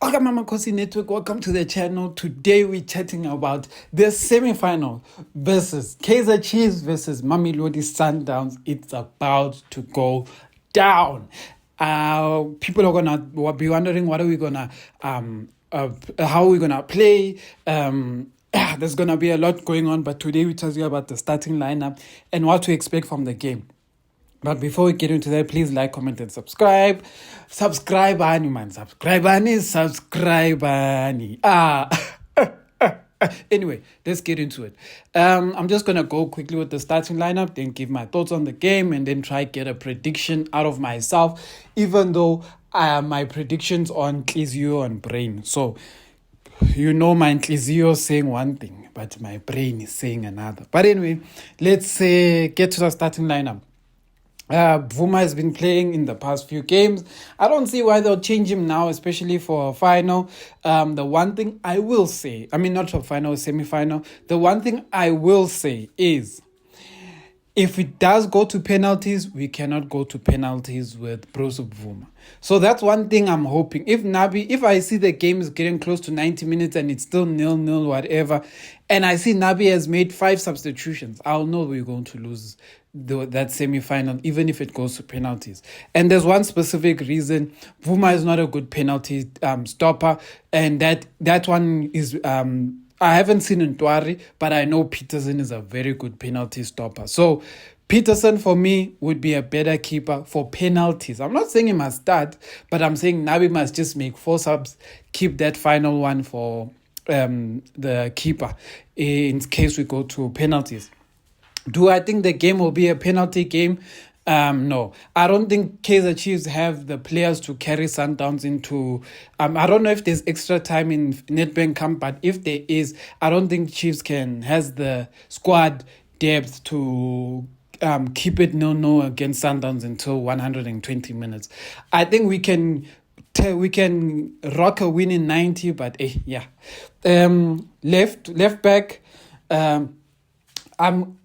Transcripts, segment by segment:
Okay, Amakhosi Network, welcome to the channel. Today we're chatting about the semi-final versus Kaizer Chiefs versus Mamelodi Sundowns. It's about to go down. People are gonna be wondering what are we gonna how are we gonna play. There's gonna be a lot going on, but today we tell you about the starting lineup and what to expect from the game. But before we get into that, please like, comment, and subscribe. Subscribe, man. Subscribe, Subscribe, Anyway, let's get into it. I'm just gonna go quickly with the starting lineup, then give my thoughts on the game, and then try get a prediction out of myself. Even though my predictions on Kaizer and brain, so you know my Kaizer saying one thing, but my brain is saying another. But anyway, let's get to the starting lineup. Vuma has been playing in the past few games. I don't see why they'll change him now, especially for a final. The one thing I will say, not for final, semi-final. The one thing I will say is, if it does go to penalties, we cannot go to penalties with Bruce Vuma. So that's one thing I'm hoping. If I see the game is getting close to 90 minutes and it's still 0-0, whatever, and I see Nabi has made 5 substitutions, I'll know we're going to lose that semi-final, even if it goes to penalties. And there's one specific reason. Vuma is not a good penalty stopper, and that one is... I haven't seen Ntwari, but I know Peterson is a very good penalty stopper. So Peterson, for me, would be a better keeper for penalties. I'm not saying he must start, but I'm saying Nabi must just make 4 subs, keep that final one for the keeper in case we go to penalties. Do I think the game will be a penalty game? No. I don't think Kaizer Chiefs have the players to carry Sundowns into... I don't know if there's extra time in Nedbank Camp, but if there is, I don't think Chiefs has the squad depth to keep it 0-0 against Sundowns until 120 minutes. I think we can rock a win in 90, but yeah. Left back...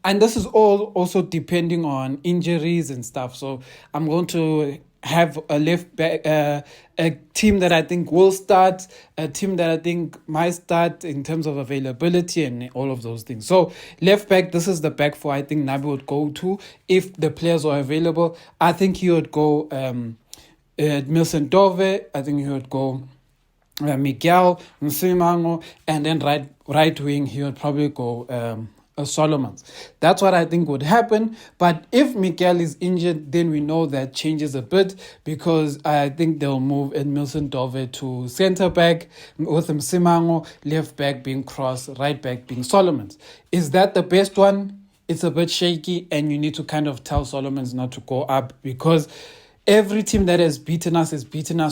and this is all also depending on injuries and stuff. So I'm going to have a left back, a team that I think will start, a team that I think might start in terms of availability and all of those things. So left back, this is the back four I think Nabi would go to if the players are available. I think he would go Milson Dove. I think he would go Miguel Nsimango, and then right wing he would probably go Solomons. That's what I think would happen. But if Miguel is injured, then we know that changes a bit, because I think they'll move Edmilson Dove to centre back with Msimango, left back being Cross, right back being Solomons. Is that the best one? It's a bit shaky, and you need to kind of tell Solomons not to go up, because every team that has beaten us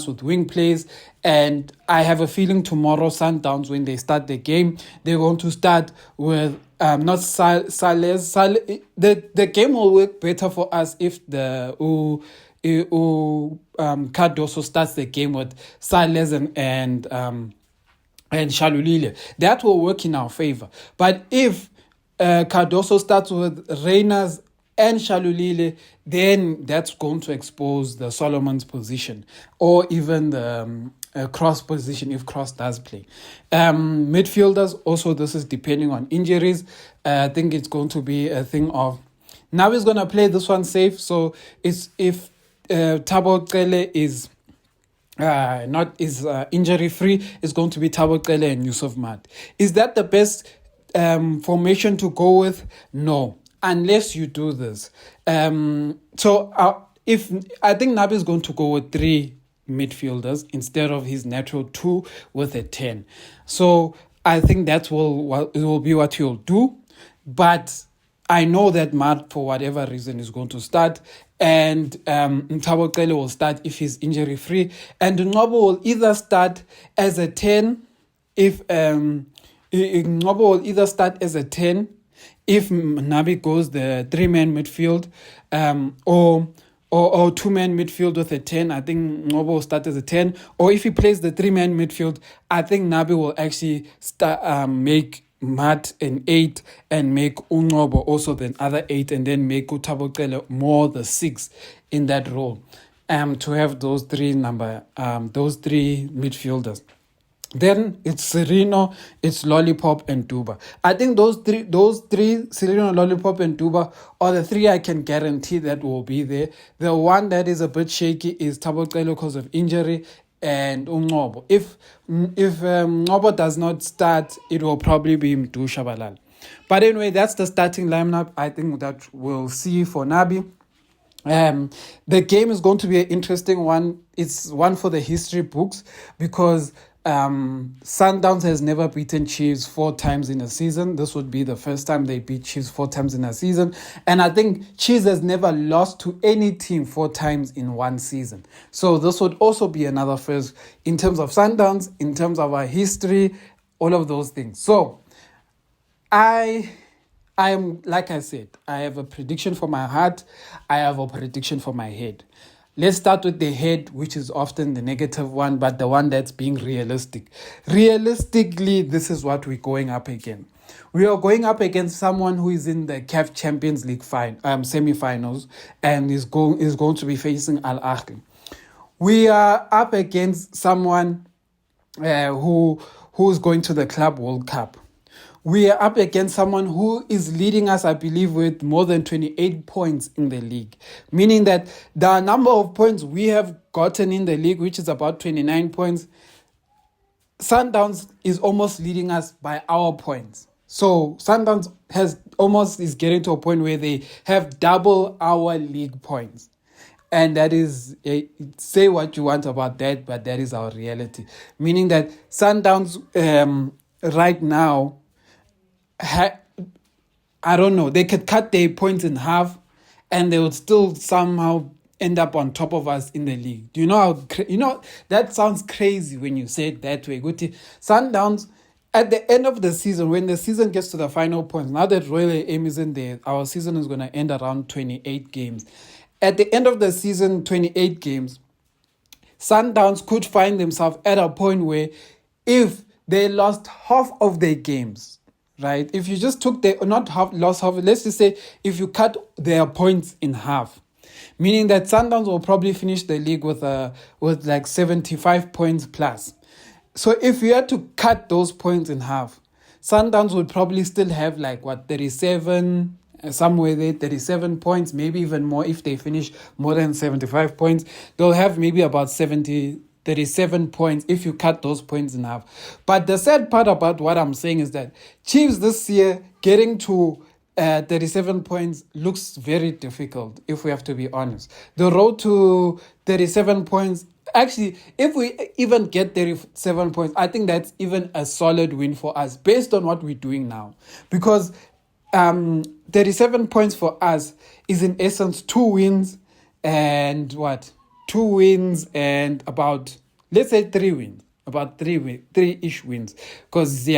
with wing plays, and I have a feeling tomorrow Sundowns, when they start the game, they're going to start with not Sales. The game will work better for us if the Cardoso starts the game with Sales and Shalulile. That will work in our favor. But if Cardoso starts with Reyners and Shalulile, then that's going to expose the Solomon's position, or even the Cross position if Cross does play. Midfielders, also this is depending on injuries. I think it's going to be a thing of... Now he's going to play this one safe, so it's if Thabo Cele is... injury free, it's going to be Thabo Cele and Yusuf Mat. Is that the best formation to go with? No, unless you do this. If I think Nabi is going to go with 3 midfielders instead of his natural 2 with a 10. So I think it will be what he'll do. But I know that Mat, for whatever reason, is going to start, and Thabo Cele will start if he's injury free, and Ngobo will either start as a 10 if Ngobo will either start as a 10 if Nabi goes the 3-man midfield, or 2-man midfield with a 10. I think Ngobo will start as a 10. Or if he plays the 3-man midfield, I think Nabi will actually start make Mat an 8 and make Ngobo also the other 8, and then make Thabo Cele more the 6 in that role. to have those those three midfielders. Then it's Sereno, it's Lollipop, and Duba. I think those three, Sereno, Lollipop, and Duba, are the three I can guarantee that will be there. The one that is a bit shaky is Tabocelo because of injury, and Ungobo. If Ngobo does not start, it will probably be Mdu Shabalala. But anyway, that's the starting lineup. I think that we'll see for Nabi. The game is going to be an interesting one. It's one for the history books because Sundowns has never beaten Chiefs 4 times in a season. This would be the first time they beat Chiefs 4 times in a season. And I think Chiefs has never lost to any team 4 times in one season. So this would also be another first in terms of Sundowns, in terms of our history, all of those things. So I am, like I said, I have a prediction for my heart. I have a prediction for my head. Let's start with the head, which is often the negative one, but the one that's being realistic. Realistically, this is what we're going up against. We are going up against someone who is in the CAF Champions League semi-finals and is going to be facing Al Ahly. We are up against someone who's going to the Club World Cup. We are up against someone who is leading us, I believe, with more than 28 points in the league. Meaning that the number of points we have gotten in the league, which is about 29 points, Sundowns is almost leading us by our points. So Sundowns is getting to a point where they have double our league points. And that is, say what you want about that, but that is our reality. Meaning that Sundowns right now, I don't know, they could cut their points in half and they would still somehow end up on top of us in the league. Do you know that sounds crazy when you say it that way. Sundowns, at the end of the season, when the season gets to the final points, now that Royal Aim is in there, our season is going to end around 28 games. At the end of the season, 28 games, Sundowns could find themselves at a point where if they lost half of their games, right? If you just took let's just say if you cut their points in half, meaning that Sundowns will probably finish the league with like 75 points plus. So if you had to cut those points in half, Sundowns would probably still have 37, somewhere there, 37 points, maybe even more if they finish more than 75 points. They'll have maybe about 37 points if you cut those points in half. But the sad part about what I'm saying is that Chiefs this year getting to 37 points looks very difficult, if we have to be honest. The road to 37 points, actually, if we even get 37 points, I think that's even a solid win for us based on what we're doing now. Because 37 points for us is in essence 2 wins and what? 2 wins and about, let's say 3 wins. About 3-ish wins. Because,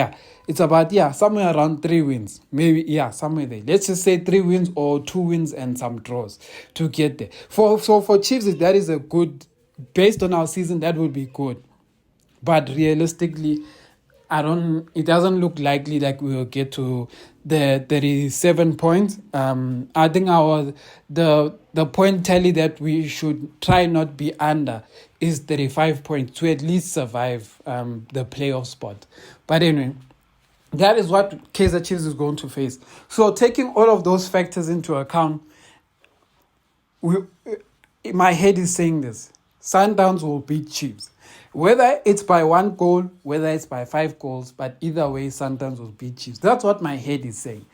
it's about, somewhere around 3 wins. Maybe, somewhere there. Let's just say 3 wins or 2 wins and some draws to get there. For Chiefs, that is a good, based on our season, that would be good. But realistically, it doesn't look likely that we will get to the 37 points. I think the point tally that we should try not be under is 35 points to at least survive the playoff spot. But anyway, that is what Kaizer Chiefs is going to face. So taking all of those factors into account, my head is saying this: Sundowns will beat Chiefs. Whether it's by 1 goal, whether it's by 5 goals, but either way, Sundowns will beat Chiefs. That's what my head is saying.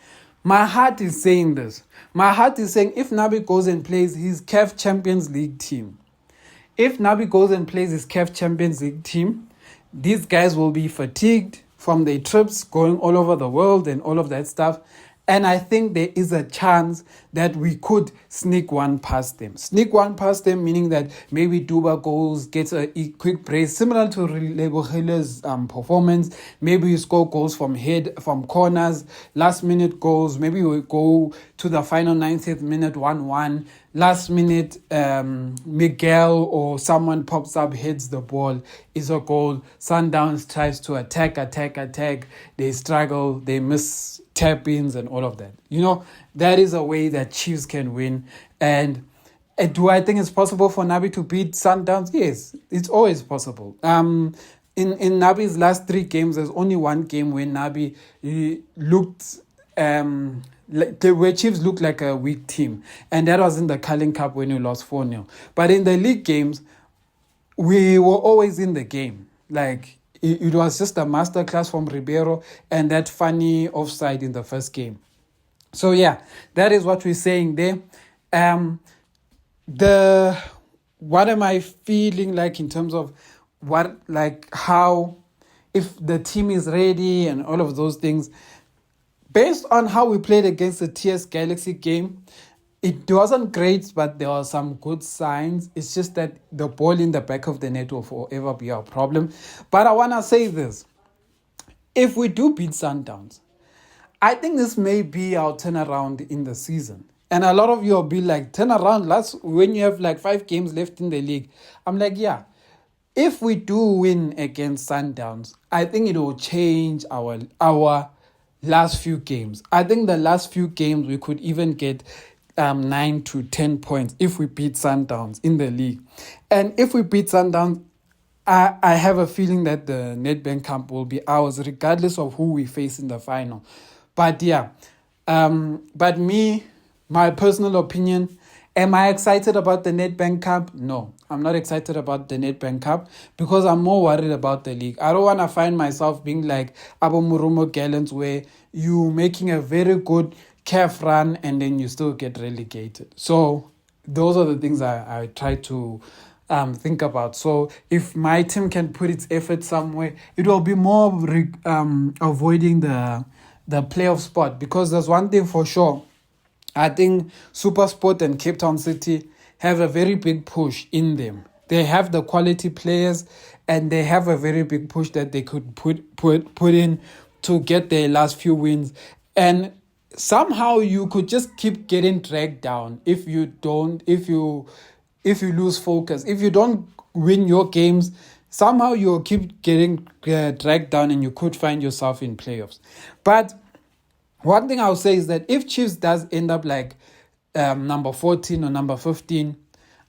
My heart is saying this. My heart is saying if Nabi goes and plays his CAF Champions League team, these guys will be fatigued from their trips going all over the world and all of that stuff. And I think there is a chance that we could sneak one past them. Meaning that maybe Duba gets a quick brace, similar to Lebogile's performance. Maybe you score goals from corners, last minute goals. Maybe we go to the final 90th minute 1-1. Last minute, Miguel or someone pops up, hits the ball. It's a goal. Sundowns tries to attack. They struggle. They miss tap-ins and all of that. That is a way that Chiefs can win. And Do I think it's possible for Nabi to beat Sundowns? Yes, it's always possible. In Nabi's last 3 games, there's only one game where Nabi looked where Chiefs looked like a weak team, and that was in the Carling Cup when we lost 4-0. But in the league games, we were always in the game. Like it was just a masterclass from Ribeiro and that funny offside in the first game. So yeah, that is what we're saying there. What am I feeling like in terms of how if the team is ready and all of those things. Based on how we played against the TS Galaxy game, it wasn't great, but there were some good signs. It's just that the ball in the back of the net will forever be our problem. But I want to say this. If we do beat Sundowns, I think this may be our turnaround in the season. And a lot of you will be like, turnaround, when you have like 5 games left in the league. I'm like, yeah. If we do win against Sundowns, I think it will change our last few games. I think the last few games we could even get 9 to 10 points if we beat Sundowns in the league. And if we beat Sundowns, I have a feeling that the Nedbank Cup will be ours regardless of who we face in the final. But yeah, but my personal opinion, am I excited about the Nedbank Cup? No, I'm not excited about the Nedbank Cup because I'm more worried about the league. I don't want to find myself being like Abo Murumo Gallants where you making a very good calf run and then you still get relegated. So those are the things I try to think about. So if my team can put its effort somewhere, it will be more avoiding the playoff spot, because there's one thing for sure. I think SuperSport and Cape Town City have a very big push in them. They have the quality players and they have a very big push that they could put in to get their last few wins. And somehow you could just keep getting dragged down if you lose focus. If you don't win your games, somehow you'll keep getting dragged down and you could find yourself in playoffs. But one thing I'll say is that if Chiefs does end up like number 14 or number 15,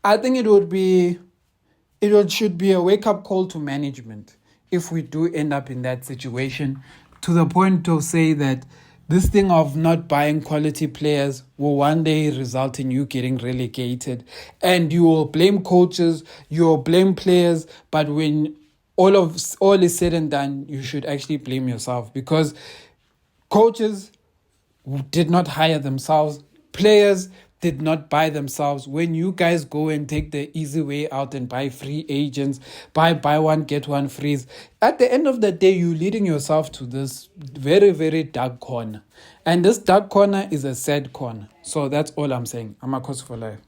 I think it should be a wake-up call to management if we do end up in that situation, to the point of say that this thing of not buying quality players will one day result in you getting relegated. And you will blame coaches, you will blame players, but when all is said and done, you should actually blame yourself, because coaches did not hire themselves. Players did not buy themselves. When you guys go and take the easy way out and buy free agents, buy one, get one freeze, at the end of the day, you're leading yourself to this very, very dark corner. And this dark corner is a sad corner. So that's all I'm saying. Amakhosi for life.